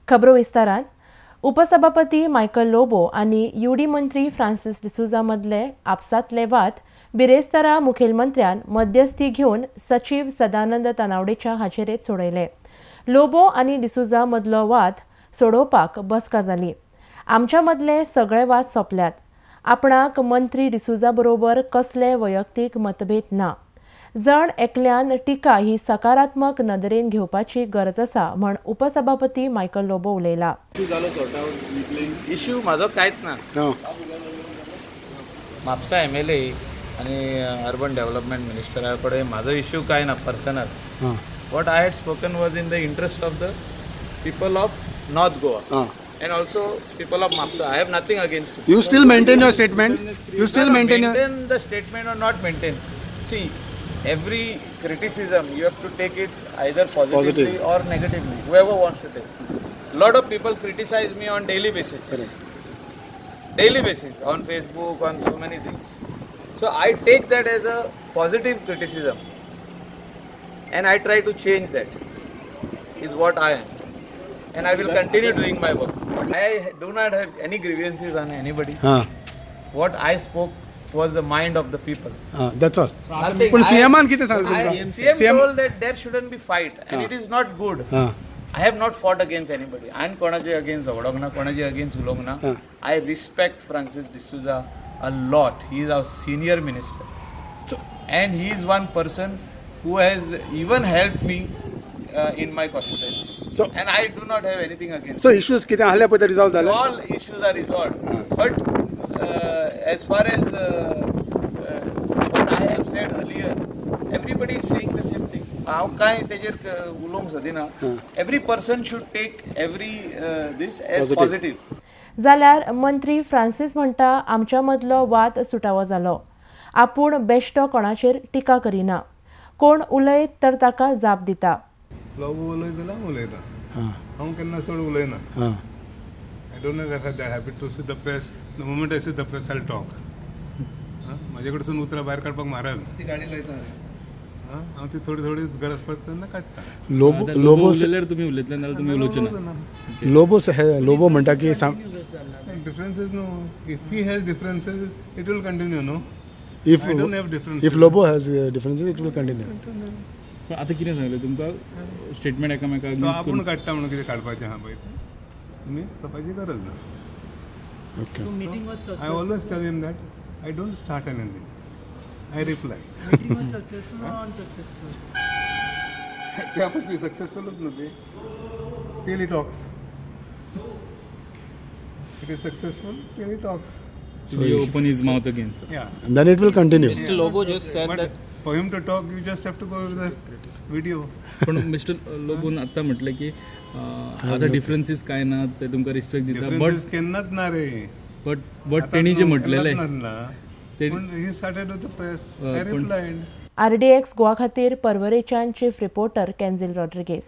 खबरो विस्तारान उपसभापती मायकल लोबो आनी यूडी मंत्री फ्रांसिस डिसूजा मदले आपसातले वाद बिरेस्तारा मुखेलमंत्र्यान मध्यस्थी घेवन सचिव सदानंद तनावडेच्या हाजेरेत सोडयले. लोबो आनी डिसूजा मदलो वाद सोडोवपाक बसका जाली. आमच्या मदले सगळे वाद सोंपल्यात. आपणाक मंत्री डिसूजा बरोबर कसले वैयक्तीक मतभेद ना. जण एकल्यान टिका ही सकारात्मक नदरेन घेवपाची गरज आसा म्हण उपसभापती मायकल लोबो उलयला. इश्यू म्हाजो कांयच ना. म्हापसा MLA आनी अर्बन डेव्हलपमेंट मिनिस्टरा कडेन म्हाजो इश्यू कांय ना personal. What I had spoken was in the interest of the people of north Goa and also people of Mapsa. I have nothing against it. You still maintain your statement? You still maintain the statement or not maintain? See, every criticism you have to take it either positively or negatively, whoever wants to take. A lot of people criticize me on daily basis. Daily basis, on Facebook, on so many things. So I take that as a positive criticism and I try to change that, is what I am. And I will continue doing my work. I do not have any grievances on anybody. What I spoke was the mind of the people. That's all. CM told that there shouldn't be fight and it is not good. I have not fought against anybody. I am konaje against Zawadogna, konaje against Ulongna. I respect Francis D'Souza a lot. He is our senior minister. And he is one person who has even helped me in my constituency. So, and I do not have anything against. So issues kite halia pata resolve dale. All issues are resolved. But as far as what I have said earlier, everybody is saying the same thing. How kai tejer ulong sadina. Every person should take every this as positive. जाल्यार मंत्री Francis म्हणटा आमच्या मदलो वाद सुटावो जालो. आपूण बेश्टो कोणाचेर टिका करिना. कोण उलयत तर ताका जाप दिता. लोबो उलय जाल्यार उलयता. हांव केन्ना चड उलयना. I don't have that habit to see the press. The moment I see the press, I'll talk. माझ्या कडसून उतरां भायर काडपाक म्हारग. ती गाडी लायता. हांव ती थोडी गरज पडटा तेन्ना काडटा. लोबो उलयल्यार तुमी उलयतले नाल्यार तुमी उलोवचे ना. लोबो म्हणटा की differences no. If he has differences, it will continue, no. If I don't have differences. If Lobo has differences, it will continue. आता कितें सांगलें तुमकां स्टेटमेंट एकामेकाक आपूण काडटा म्हणून कितें काडपाचें आहा पळय तुमी करपाची गरज ना. Okay. I always tell him that I don't start anything. I reply. Meeting was successful or unsuccessful? त्यापैकी सक्सेसफुलच नव्हती. Till he talks. It is successful till he talks. So he open his mouth again. Yeah. And then it will continue. Mr. Lobo just said that for him to talk, you just have to go with the video. पण mister लोबोन आता म्हटलं की आता differences काय ना ते तुमकां respect दिता बट केन्नाच ना रे. बट तेणी जे म्हटलेले he started with the press. I replied. RDX Goa खातीर पर्वरेच्यान चीफ रिपोर्टर केन्झिल रॉड्रिगेज.